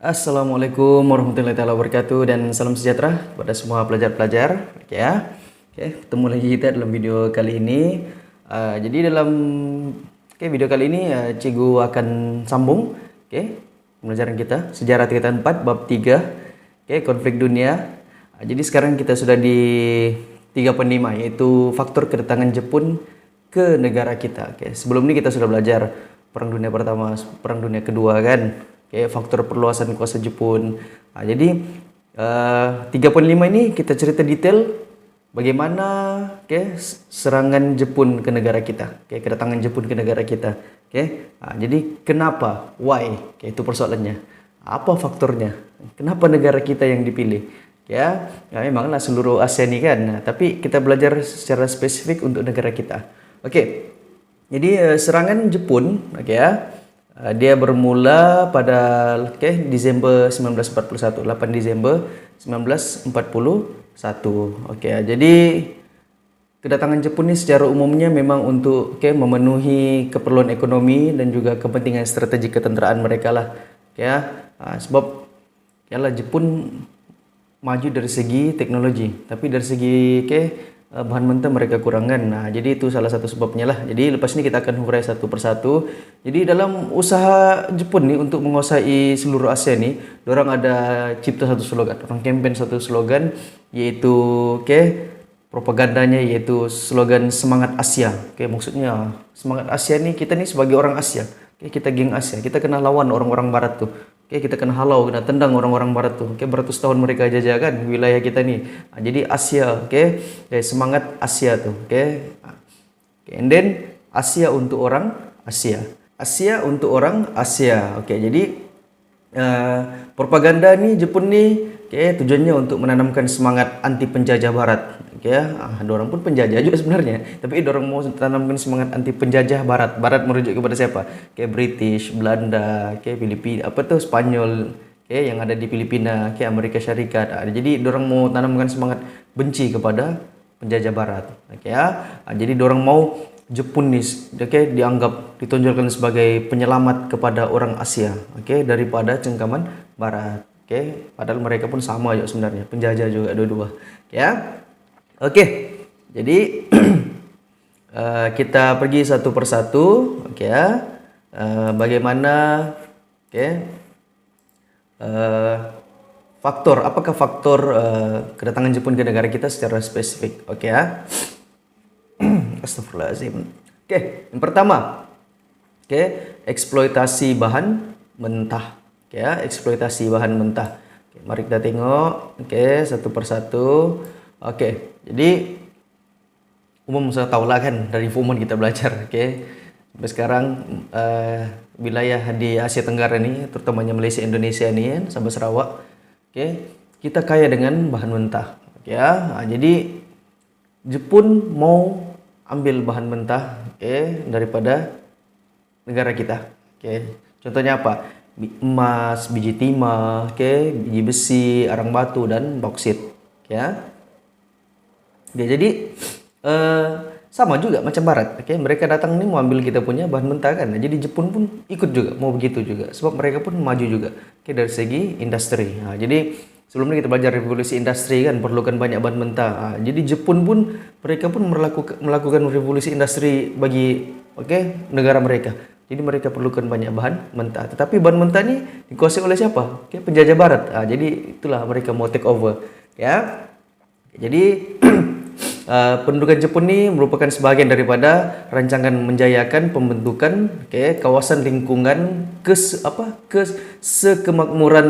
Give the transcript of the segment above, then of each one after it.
Assalamualaikum warahmatullahi wabarakatuh dan salam sejahtera kepada semua pelajar-pelajar. Oke ya. Oke, ketemu lagi kita dalam video kali ini. Jadi dalam video kali ini Cikgu akan sambung pembelajaran kita sejarah tingkatan 4 bab 3. Konflik dunia. Jadi sekarang kita sudah di 3.5 yaitu faktor kedatangan Jepun ke negara kita. Sebelum ini kita sudah belajar Perang Dunia Pertama, Perang Dunia Kedua kan. Faktor perluasan kuasa Jepun. Jadi 3.5 ini kita cerita detail bagaimana serangan Jepun ke negara kita, kedatangan Jepun ke negara kita. Jadi kenapa, why, itu persoalannya. Apa faktornya? Kenapa negara kita yang dipilih? Memanglah seluruh Asia ini kan. Tapi kita belajar secara spesifik untuk negara kita. Jadi serangan Jepun, dia bermula pada Desember 1941, 8 Desember 1941. Jadi kedatangan Jepun ini secara umumnya memang untuk memenuhi keperluan ekonomi dan juga kepentingan strategi ketenteraan mereka lah. Sebab Jepun maju dari segi teknologi, tapi dari segi bahan mentah mereka kurangan. Jadi itu salah satu sebabnya lah. Jadi lepas ini kita akan hurai satu persatu. Jadi dalam usaha Jepun nih untuk menguasai seluruh Asia nih, orang ada cipta satu slogan, orang campaign satu slogan, yaitu propagandanya yaitu slogan semangat Asia. Maksudnya semangat Asia nih, kita nih sebagai orang Asia, kita geng Asia, kita kena lawan orang-orang Barat tuh. Kita kena halau, kena tendang orang-orang Barat tuh. Beratus tahun mereka jajah kan wilayah kita nih. Jadi Asia, semangat Asia tuh. And then Asia untuk orang Asia. Asia untuk orang Asia. Jadi propaganda nih Jepun nih tujuannya untuk menanamkan semangat anti penjajah Barat. Ada orang pun penjajah juga sebenarnya, tapi orang mau tanamkan semangat anti penjajah Barat. Barat merujuk kepada siapa? British, Belanda, Filipina, Spanyol, yang ada di Filipina, Amerika Syarikat. Jadi orang mau tanamkan semangat benci kepada penjajah Barat. Jadi orang mau Jepun nih, dianggap ditonjolkan sebagai penyelamat kepada orang Asia, daripada cengkaman Barat. Padahal mereka pun sama juga sebenarnya, penjajah juga dua-dua. Jadi kita pergi satu persatu. Bagaimana apakah faktor kedatangan Jepun ke negara kita secara spesifik? Astagfirullahaladzim. Yang pertama, eksploitasi bahan mentah. Eksploitasi bahan mentah. Mari kita tengok satu persatu. Jadi umum saya tahu lah kan, dari FUMON kita belajar. Sampai sekarang wilayah di Asia Tenggara ini, terutamanya Malaysia, Indonesia ini, Sabah, Sarawak, kita kaya dengan bahan mentah. Jadi Jepun mau ambil bahan mentah daripada negara kita. Contohnya apa? Emas, biji timah, biji besi, arang batu, dan bauksit. Jadi sama juga macam Barat. Mereka datang nih mau ambil kita punya bahan mentah kan. Jadi Jepun pun ikut juga, mau begitu juga. Sebab mereka pun maju juga dari segi industri. Jadi sebelum ini kita belajar revolusi industri kan, perlukan banyak bahan mentah. Jadi Jepun pun mereka pun melakukan revolusi industri bagi negara mereka. Jadi mereka perlukan banyak bahan mentah. Tetapi bahan mentah ini dikuasai oleh siapa? Penjajah Barat. Jadi itulah mereka mau take over. Jadi pendudukan Jepun ini merupakan sebagian daripada rancangan menjayakan pembentukan kawasan lingkungan kesemakmuran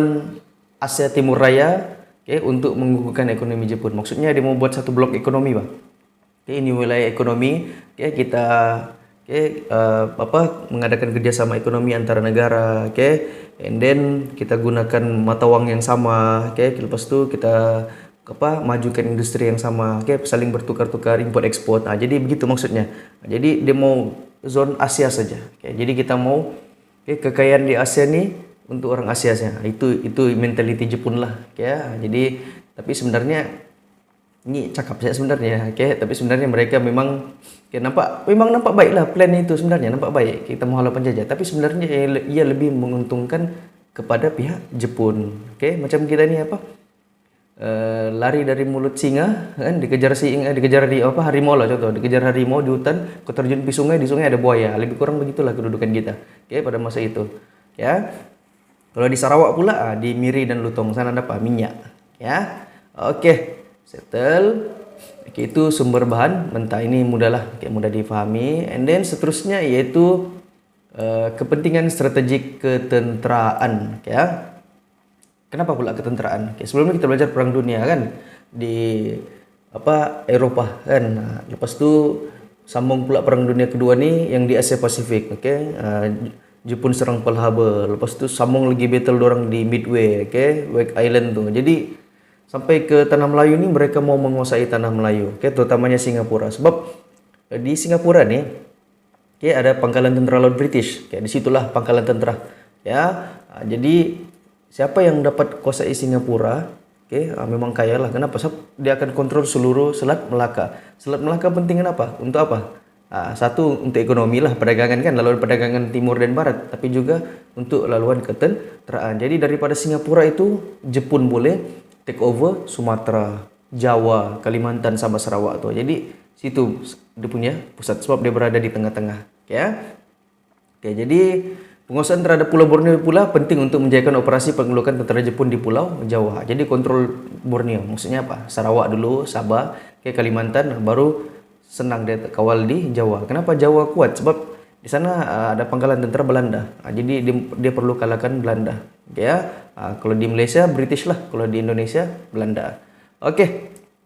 Asia Timur Raya untuk mengukuhkan ekonomi Jepun. Maksudnya dia mau buat satu blok ekonomi, Bang. Ini wilayah ekonomi, kita mengadakan kerjasama ekonomi antara negara, and then kita gunakan mata wang yang sama, lepas itu kita majukan industri yang sama, saling bertukar-tukar import ekspor. Jadi begitu maksudnya. Jadi dia mau zone Asia saja. Jadi kita mau kekayaan di Asia nih untuk orang Asia saja. Itu mentality Jepun lah. Jadi tapi sebenarnya ini cakap saya sebenarnya. Tapi sebenarnya mereka memang nampak baiklah plan itu sebenarnya, nampak baik kita menghalau penjajah. Tapi sebenarnya ia lebih menguntungkan kepada pihak Jepun. Oke, macam kita ni apa? Lari dari mulut singa kan, dikejar singa, dikejar di apa harimau lah contoh, dikejar harimau di hutan, kau terjun di sungai ada buaya. Lebih kurang begitulah kedudukan kita. Oke, pada masa itu. Ya. Kalau di Sarawak pula di Miri dan Lutong sana ada apa? Minyak. Ya. Oke. Settle. Oke, itu sumber bahan mentah ini mudahlah, mudah difahami. And then seterusnya yaitu kepentingan strategik ketenteraan, ya. Kenapa pula ketenteraan? Oke, sebelumnya kita belajar perang dunia kan di apa Eropa kan. Nah, lepas tu sambung pula perang dunia kedua ni yang di Asia Pasifik. Oke, Jepun serang Pearl Harbor. Lepas tu sambung lagi battle dorang di Midway, oke, Wake Island tu. Jadi sampai ke tanah Melayu ni mereka mau menguasai tanah Melayu, oke, terutamanya Singapura. Sebab di Singapura ni ada pangkalan tentera laut British. Di situlah pangkalan tentera. Ya, jadi siapa yang dapat kuasai Singapura, memang kaya lah. Kenapa? Sebab dia akan kontrol seluruh Selat Melaka. Selat Melaka penting kenapa? Untuk apa? Satu untuk ekonomi lah, perdagangan kan, laluan perdagangan timur dan barat, tapi juga untuk laluan ketenteraan. Jadi daripada Singapura itu Jepun boleh take over Sumatera, Jawa, Kalimantan sama Sarawak tu. Jadi situ dia punya pusat sebab dia berada di tengah-tengah. Jadi penguasaan terhadap Pulau Borneo pula penting untuk menjayakan operasi pengeluaran tentera Jepun di Pulau Jawa. Jadi kontrol Borneo, maksudnya apa? Sarawak dulu, Sabah, Kalimantan, baru senang dia kawal di Jawa. Kenapa Jawa kuat? Sebab di sana ada pangkalan tentera Belanda. Jadi dia perlu kalahkan Belanda. Kalau di Malaysia British lah, kalau di Indonesia Belanda.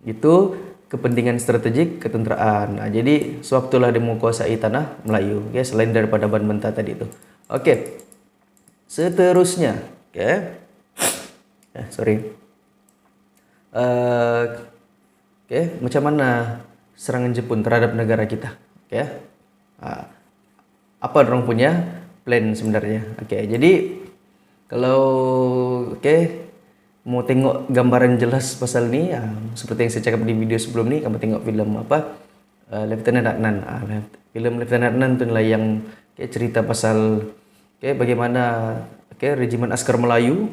Itu kepentingan strategik ketenteraan. Jadi sebab itulah dia menguasai tanah Melayu. Selain daripada bahan mentah tadi itu. Seterusnya, macam mana serangan Jepun terhadap negara kita? Apa orang punya plan sebenarnya? Jadi kalau mau tengok gambaran jelas pasal ni, seperti yang saya cakap di video sebelum ni, kamu tengok filem apa Lieutenant Adnan. Filem Lieutenant Adnan tu lah yang cerita pasal bagaimana regimen askar Melayu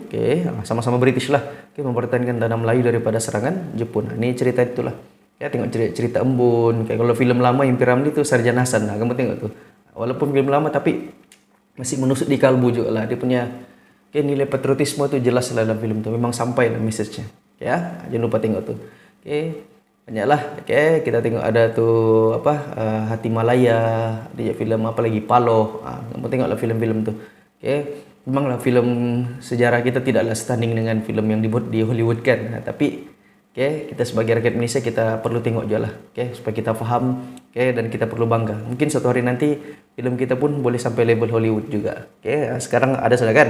sama-sama British lah mempertahankan tanah Melayu daripada serangan Jepun. Ini cerita itulah. Tengok cerita Embun. Kalau filem lama Impi Ramli tu Sarjan Hasan. Kamu tengok tu. Walaupun filem lama tapi masih menusuk di kalbu juga lah. Dia punya nilai patriotisme tu jelas lah dalam filem tu. Memang sampai lah message-nya. Jangan lupa tengok tu. Banyaklah. Kita tengok ada tu apa Hati Malaya, dia filem apa lagi Paloh. Kamu tengoklah filem-filem tu. Memanglah filem sejarah kita tidaklah setanding dengan filem yang dibuat di Hollywood kan. Tapi kita sebagai rakyat Malaysia kita perlu tengok je lah. Supaya kita faham dan kita perlu bangga. Mungkin suatu hari nanti filem kita pun boleh sampai level Hollywood juga. Sekarang ada sudah kan.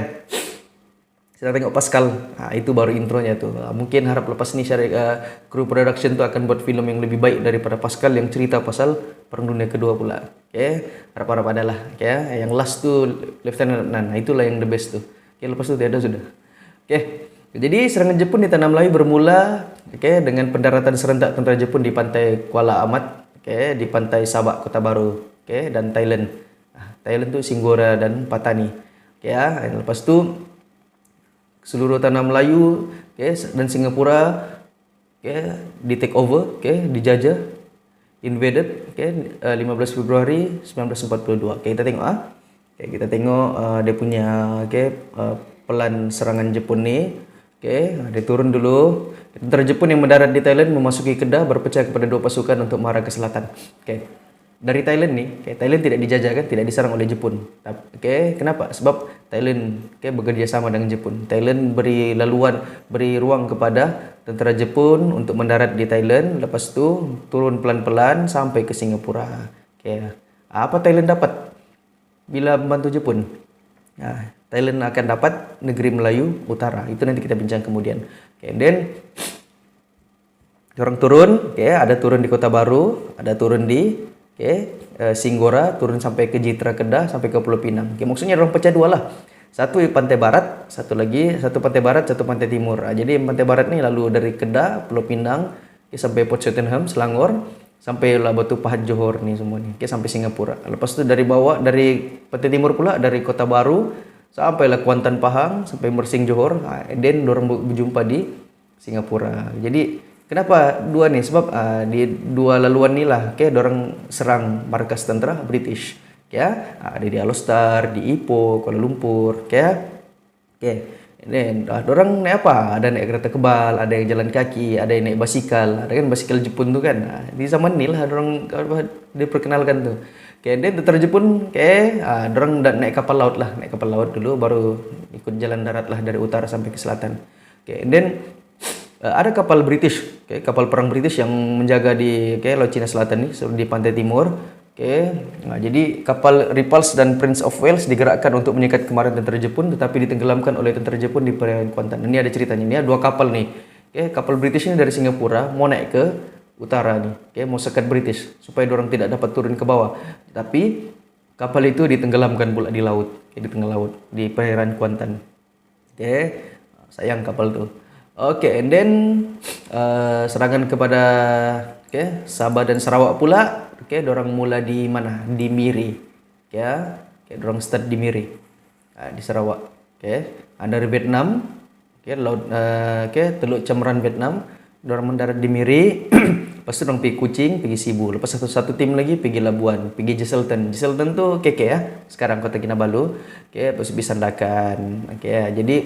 Kita tengok Pascal. Itu baru intronya tu. Mungkin harap lepas ni kru production tu akan buat filem yang lebih baik daripada Pascal yang cerita pasal Perang Dunia Kedua pula. Harap-harap adalah. Yang last tu Lieutenant Adnan. Itulah yang the best tu. Lepas tu tiada sudah. Jadi serangan Jepun di tanah Melayu bermula dengan pendaratan serentak tentera Jepun di pantai Kuala Amat, di pantai Sabak Kota Baru, dan Thailand. Thailand tu Singgora dan Patani. Lepas tu seluruh tanah Melayu dan Singapura di take over, dijajah, invaded 15 Februari 1942. Kita tengok kita tengok dia punya pelan serangan Jepun ni. Dia turun dulu. Tentera Jepun yang mendarat di Thailand memasuki Kedah berpecah kepada dua pasukan untuk mengarah ke selatan. Dari Thailand ni, Thailand tidak dijajah kan, tidak diserang oleh Jepun. Kenapa? Sebab Thailand bekerja sama dengan Jepun. Thailand beri ruang kepada tentera Jepun untuk mendarat di Thailand, lepas tu turun pelan-pelan sampai ke Singapura. Apa Thailand dapat bila membantu Jepun? Thailand akan dapat negeri Melayu Utara. Itu nanti kita bincang kemudian. Then orang turun, ada turun di Kota Baru, ada turun di Singgora, turun sampai ke Jitra Kedah, sampai ke Pulau Pinang. Maksudnya orang pecah dua lah. Satu pantai barat, satu pantai barat, satu pantai timur. Jadi pantai barat ni lalu dari Kedah, Pulau Pinang, sampai Port Swettenham, Selangor, sampai lah Batu Pahat Johor ni semua ni. Sampai Singapura. Lepas tu dari bawah, dari pantai timur pula, dari Kota Baru sampailah Kuantan Pahang sampai Mersing Johor, then dorang berjumpa di Singapura. Jadi kenapa dua nih? Sebab di dua laluan nih lah, dorang serang markas tentara British. Ada di Alostar, di Ipoh, Kuala Lumpur, dan dorang naik apa? Ada naik kereta kebal, ada yang jalan kaki, ada yang naik basikal. Ada kan basikal Jepun tuh kan. Di zaman ni lah dorang diperkenalkan tuh. Dan tentara Jepun, dorang naik kapal laut lah, naik kapal laut dulu, baru ikut jalan darat lah dari utara sampai ke selatan. Dan ada kapal British, kapal perang British yang menjaga di Laut Cina Selatan nih, di pantai timur. Jadi kapal Repulse dan Prince of Wales digerakkan untuk menyekat kemarin tentara Jepun, tetapi ditenggelamkan oleh tentara Jepun di perairan Kuantan. Ini ada ceritanya. Ini ada dua kapal nih. Kapal British ini dari Singapura mau naik ke utara nih, mau sekat British supaya orang tidak dapat turun ke bawah. Tapi kapal itu ditenggelamkan pula di laut, di tengah laut di perairan Kuantan. Sayang kapal tuh. And then serangan kepada Sabah dan Sarawak pula. Dorang mula di mana? Di Miri. Dorang start di Miri. Di Sarawak. Dari Vietnam, laut Teluk Camaran Vietnam, dorang mendarat di Miri. Lepas itu dorang pergi Kuching, pergi Sibu. Lepas satu tim lagi pergi Labuan, pergi Jesselton. Jesselton tuh KK sekarang Kota Kinabalu. Lepas itu Sandakan. Jadi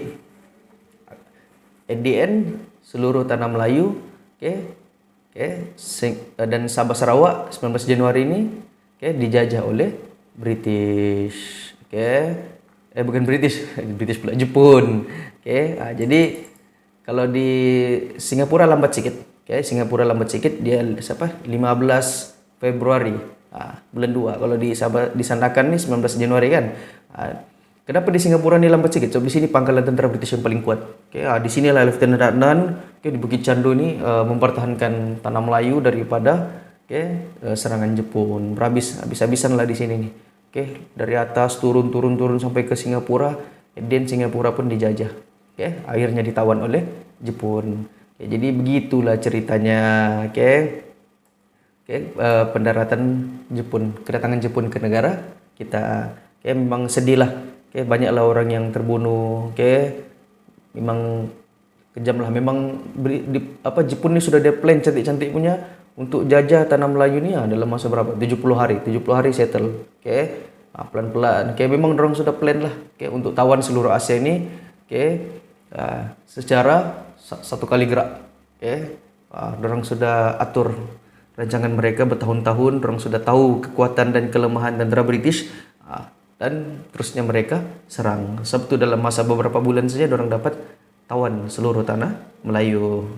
at the end seluruh tanah Melayu dan Sabah Sarawak 19 Januari ini dijajah oleh British. Bukan British, British pula, Jepun. Jadi kalau di Singapura lambat sikit. Singapura lambat sikit, dia 15 Februari. Bulan 2. Kalau di Sabah, di Sandakan nih 19 Januari kan. Kenapa di Singapura ni lambat sikit? So di sini pangkalan tentara British yang paling kuat. Di sinilah Lieutenant Adnan di Bukit Candu ni mempertahankan tanah Melayu daripada serangan Jepun. Habis-habisan lah di sini nih. Dari atas turun sampai ke Singapura. Dan Singapura pun dijajah. Akhirnya ditawan oleh Jepun. Jadi begitulah ceritanya. Pendaratan Jepun, kedatangan Jepun ke negara kita. Memang sedih lah. Banyaklah orang yang terbunuh. Memang kejam lah. Memang Jepun ni sudah ada plan cantik-cantik punya untuk jajah tanah Melayu ni dalam masa berapa? 70 hari. 70 hari settle. Pelan-pelan. Memang orang sudah plan lah. Untuk tawan seluruh Asia ni. Secara satu kali gerak. Orang sudah atur rancangan mereka bertahun-tahun. Orang sudah tahu kekuatan dan kelemahan tentara British. Dan terusnya mereka serang. Sebab itu dalam masa beberapa bulan saja orang dapat tawan seluruh tanah Melayu.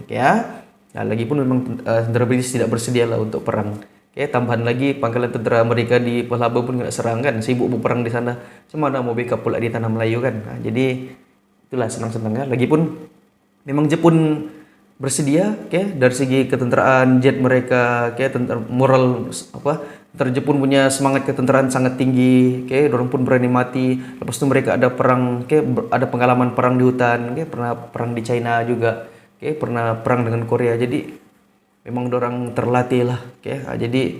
Lagipun memang tentara British tidak bersedia lah untuk perang. Tambahan lagi pangkalan tentara Amerika di Pelaba pun kena serang kan. Sibuk berperang di sana. Macam mana mau backup pula di tanah Melayu kan. Jadi itulah senang-senang. Lagipun memang Jepun bersedia dari segi ketenteraan jet mereka, moral tentara Jepun punya semangat ketenteraan sangat tinggi. Dorang pun berani mati. Lepas itu mereka ada perang, ada pengalaman perang di hutan, pernah perang di China juga, pernah perang dengan Korea. Jadi memang dorang terlatih lah. Jadi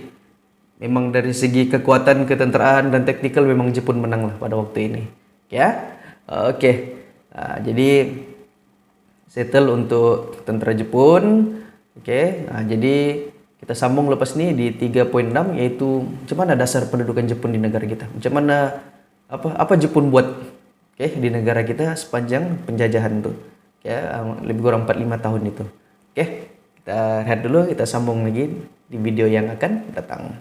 memang dari segi kekuatan ketenteraan dan taktikal memang Jepun menang lah pada waktu ini. Jadi settle untuk tentara Jepun. Jadi kita sambung lepas ni di 3.6, yaitu macam mana dasar pendudukan Jepun di negara kita. Macam mana apa Jepun buat di negara kita sepanjang penjajahan tu. Lebih kurang 45 tahun itu. Kita lihat dulu, kita sambung lagi di video yang akan datang.